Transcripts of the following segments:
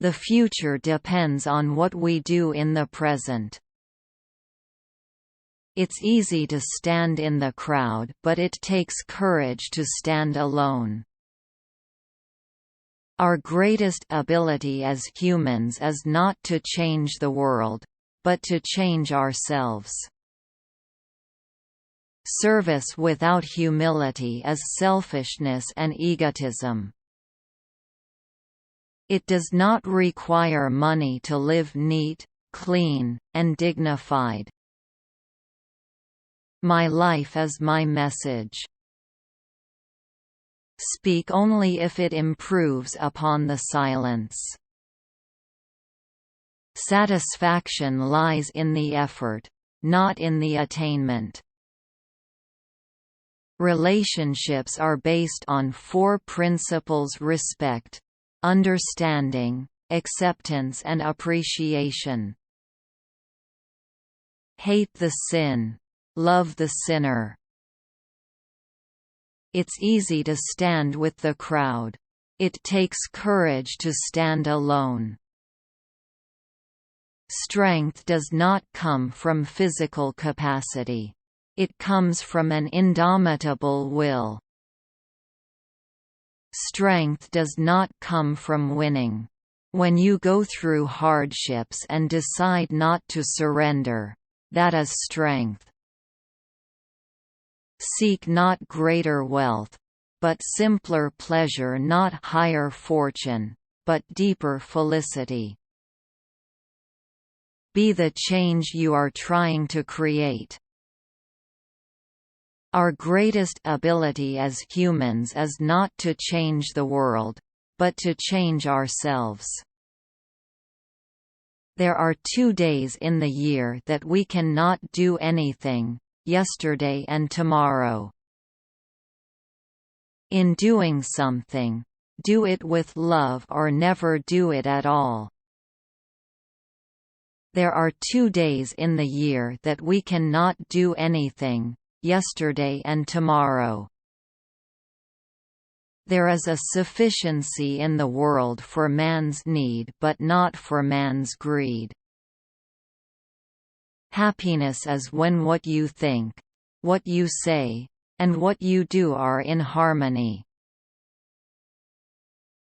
The future depends on what we do in the present. It's easy to stand in the crowd, but it takes courage to stand alone. Our greatest ability as humans is not to change the world, but to change ourselves. Service without humility is selfishness and egotism. It does not require money to live neat, clean, and dignified. My life is my message. Speak only if it improves upon the silence. Satisfaction lies in the effort, not in the attainment. Relationships are based on 4 principles: respect, understanding, acceptance and appreciation. Hate the sin. Love the sinner. It's easy to stand with the crowd. It takes courage to stand alone. Strength does not come from physical capacity. It comes from an indomitable will. Strength does not come from winning. When you go through hardships and decide not to surrender, that is strength. Seek not greater wealth, but simpler pleasure; not higher fortune, but deeper felicity. Be the change you are trying to create. Our greatest ability as humans is not to change the world, but to change ourselves. There are 2 days in the year that we cannot do anything: yesterday and tomorrow. In doing something, do it with love or never do it at all. There are 2 days in the year that we cannot do anything: yesterday and tomorrow. There is a sufficiency in the world for man's need but not for man's greed. Happiness is when what you think, what you say, and what you do are in harmony.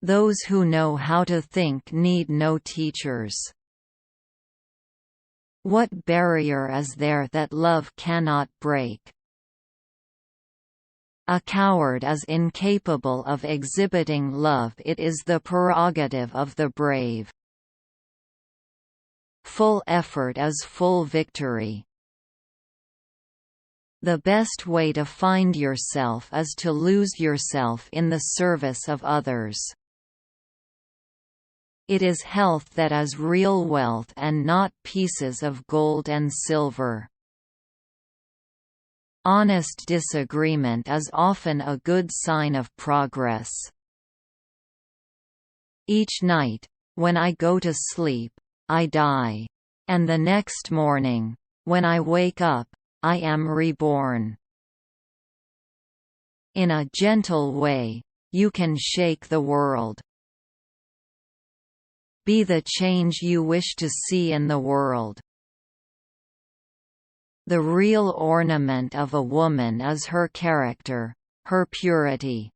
Those who know how to think need no teachers. What barrier is there that love cannot break? A coward is incapable of exhibiting love. It is the prerogative of the brave. Full effort is full victory. The best way to find yourself is to lose yourself in the service of others. It is health that is real wealth and not pieces of gold and silver. Honest disagreement is often a good sign of progress. Each night, when I go to sleep, I die. And the next morning, when I wake up, I am reborn. In a gentle way, you can shake the world. Be the change you wish to see in the world. The real ornament of a woman is her character, her purity.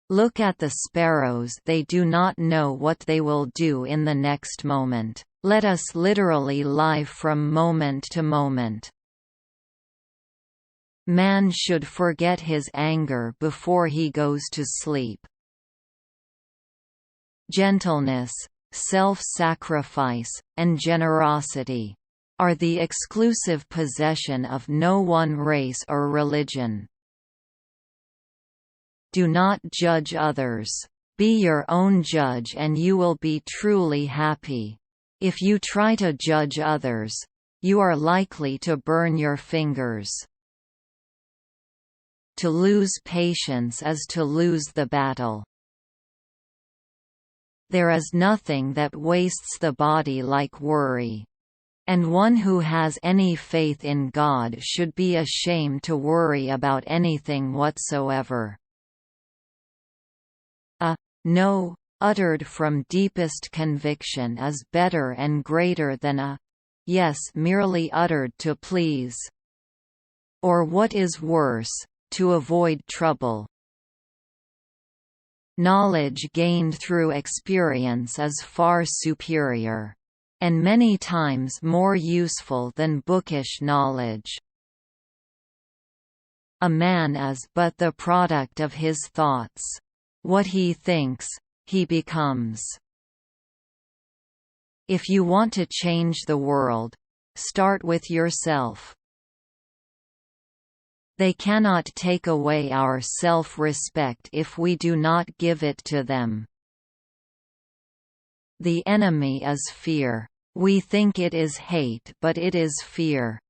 Look at the sparrows, they do not know what they will do in the next moment. Let us literally live from moment to moment. Man should forget his anger before he goes to sleep. Gentleness, self-sacrifice, and generosity are the exclusive possession of no one race or religion. Do not judge others. Be your own judge and you will be truly happy. If you try to judge others, you are likely to burn your fingers. To lose patience is to lose the battle. There is nothing that wastes the body like worry. And one who has any faith in God should be ashamed to worry about anything whatsoever. No uttered from deepest conviction is better and greater than a yes merely uttered to please. Or what is worse, to avoid trouble. Knowledge gained through experience is far superior, and many times more useful than bookish knowledge. A man is but the product of his thoughts. What he thinks, he becomes. If you want to change the world, start with yourself. They cannot take away our self-respect if we do not give it to them. The enemy is fear. We think it is hate, but it is fear.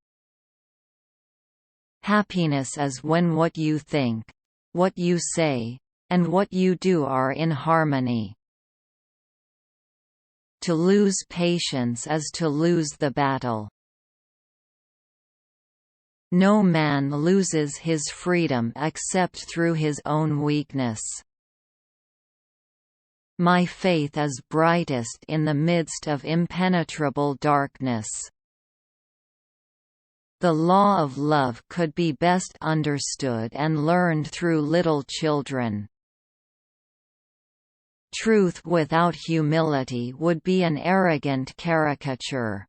Happiness is when what you think, what you say, and what you do are in harmony. To lose patience is to lose the battle. No man loses his freedom except through his own weakness. My faith is brightest in the midst of impenetrable darkness. The law of love could be best understood and learned through little children. Truth without humility would be an arrogant caricature.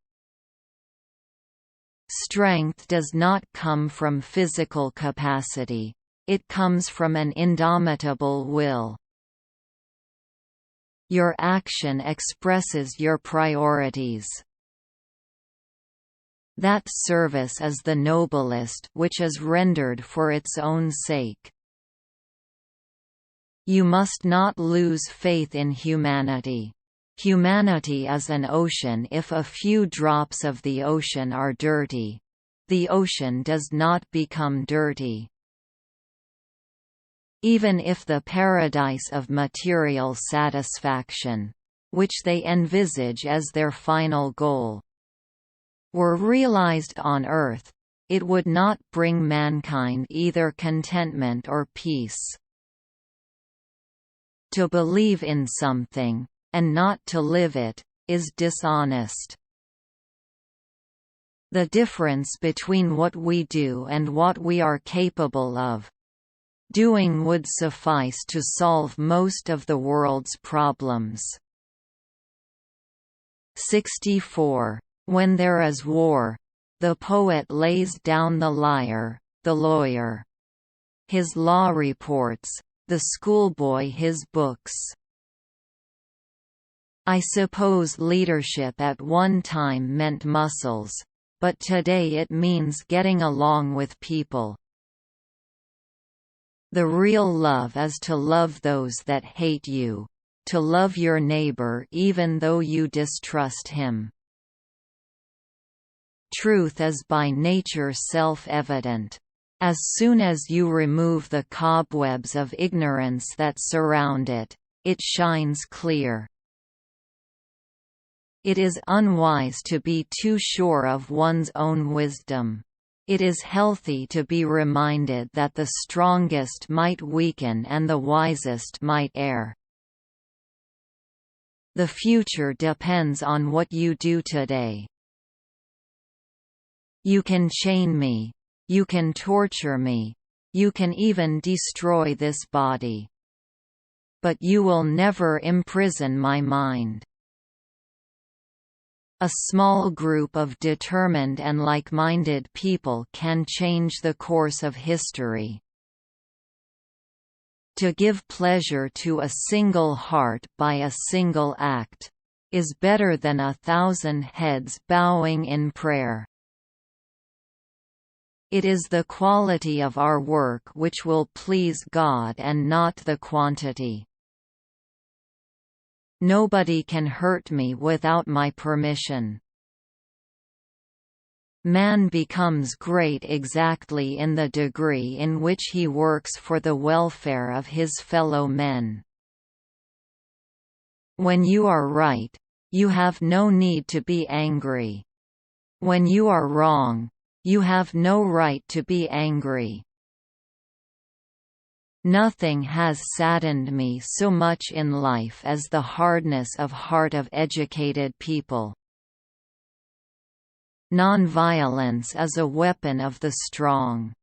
Strength does not come from physical capacity, it comes from an indomitable will. Your action expresses your priorities. That service is the noblest which is rendered for its own sake. You must not lose faith in humanity. Humanity is an ocean. If a few drops of the ocean are dirty, the ocean does not become dirty. Even if the paradise of material satisfaction, which they envisage as their final goal, were realized on earth, it would not bring mankind either contentment or peace. To believe in something, and not to live it, is dishonest. The difference between what we do and what we are capable of doing would suffice to solve most of the world's problems. 64. When there is war, the poet lays down the lyre, the lawyer his law reports, the schoolboy his books. I suppose leadership at one time meant muscles, but today it means getting along with people. The real love is to love those that hate you, to love your neighbor even though you distrust him. Truth is by nature self-evident. As soon as you remove the cobwebs of ignorance that surround it, it shines clear. It is unwise to be too sure of one's own wisdom. It is healthy to be reminded that the strongest might weaken and the wisest might err. The future depends on what you do today. You can chain me. You can torture me. You can even destroy this body. But you will never imprison my mind. A small group of determined and like-minded people can change the course of history. To give pleasure to a single heart by a single act is better than 1,000 heads bowing in prayer. It is the quality of our work which will please God and not the quantity. Nobody can hurt me without my permission. Man becomes great exactly in the degree in which he works for the welfare of his fellow men. When you are right, you have no need to be angry. When you are wrong, you have no right to be angry. Nothing has saddened me so much in life as the hardness of heart of educated people. Nonviolence is a weapon of the strong.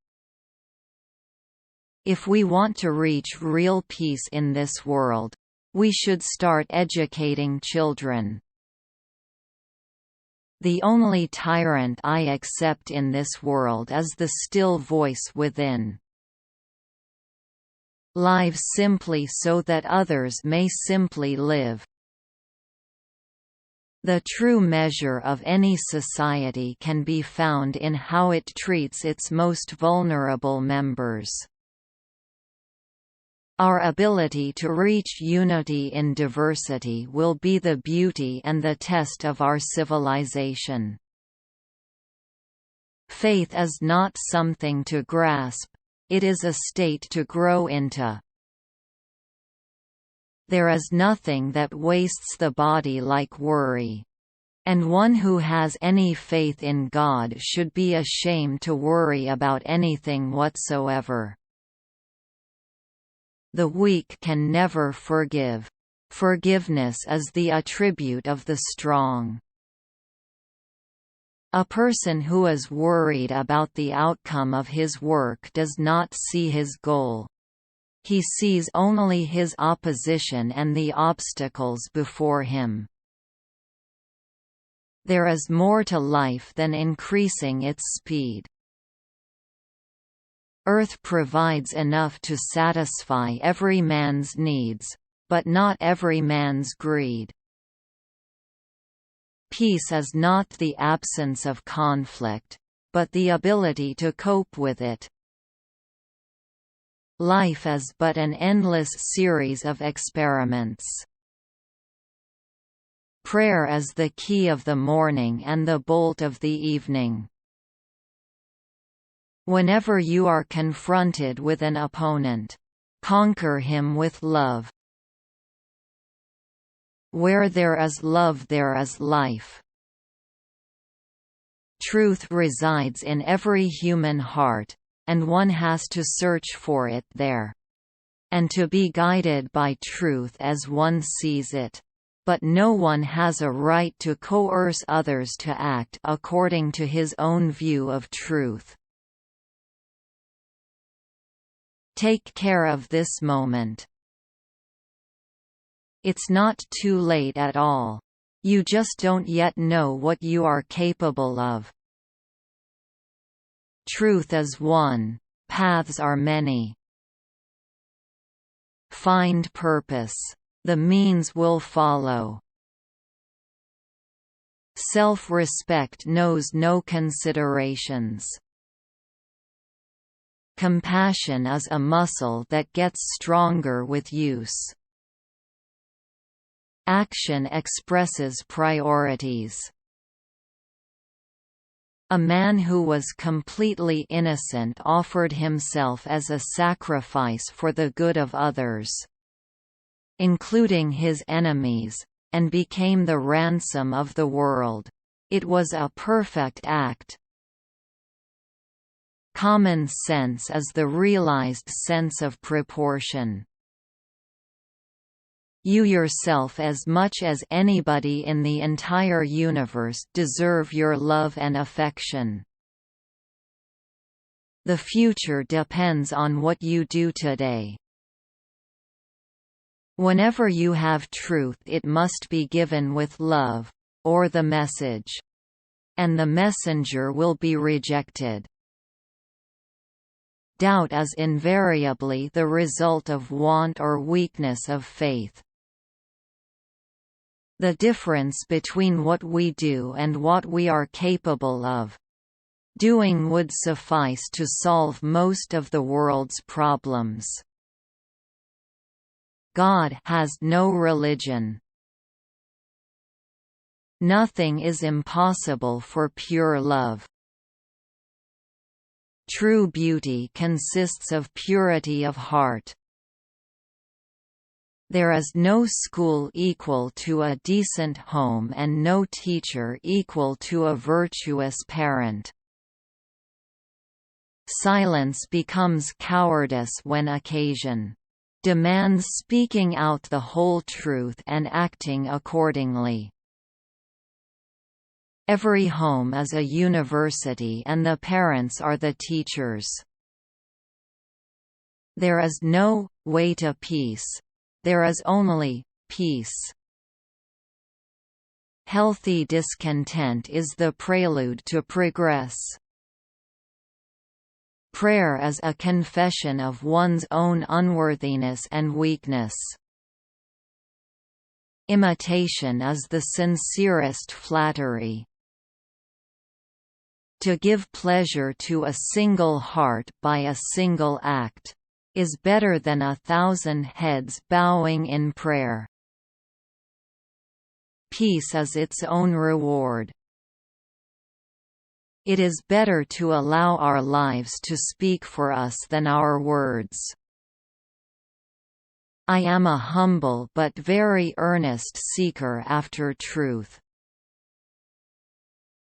If we want to reach real peace in this world, we should start educating children. The only tyrant I accept in this world is the still voice within. Live simply so that others may simply live. The true measure of any society can be found in how it treats its most vulnerable members. Our ability to reach unity in diversity will be the beauty and the test of our civilization. Faith is not something to grasp, it is a state to grow into. There is nothing that wastes the body like worry. And one who has any faith in God should be ashamed to worry about anything whatsoever. The weak can never forgive. Forgiveness is the attribute of the strong. A person who is worried about the outcome of his work does not see his goal. He sees only his opposition and the obstacles before him. There is more to life than increasing its speed. Earth provides enough to satisfy every man's needs, but not every man's greed. Peace is not the absence of conflict, but the ability to cope with it. Life is but an endless series of experiments. Prayer is the key of the morning and the bolt of the evening. Whenever you are confronted with an opponent, conquer him with love. Where there is love there is life. Truth resides in every human heart, and one has to search for it there. And to be guided by truth as one sees it. But no one has a right to coerce others to act according to his own view of truth. Take care of this moment. It's not too late at all. You just don't yet know what you are capable of. Truth is one, paths are many. Find purpose. The means will follow. Self-respect knows no considerations. Compassion is a muscle that gets stronger with use. Action expresses priorities. A man who was completely innocent offered himself as a sacrifice for the good of others, including his enemies, and became the ransom of the world. It was a perfect act. Common sense is the realized sense of proportion. You yourself as much as anybody in the entire universe deserve your love and affection. The future depends on what you do today. Whenever you have truth, it must be given with love, or the message. And the messenger will be rejected. Doubt is invariably the result of want or weakness of faith. The difference between what we do and what we are capable of doing would suffice to solve most of the world's problems. God has no religion. Nothing is impossible for pure love. True beauty consists of purity of heart. There is no school equal to a decent home and no teacher equal to a virtuous parent. Silence becomes cowardice when occasion demands speaking out the whole truth and acting accordingly. Every home is a university and the parents are the teachers. There is no way to peace. There is only peace. Healthy discontent is the prelude to progress. Prayer is a confession of one's own unworthiness and weakness. Imitation is the sincerest flattery. To give pleasure to a single heart by a single act is better than 1,000 heads bowing in prayer. Peace is its own reward. It is better to allow our lives to speak for us than our words. I am a humble but very earnest seeker after truth.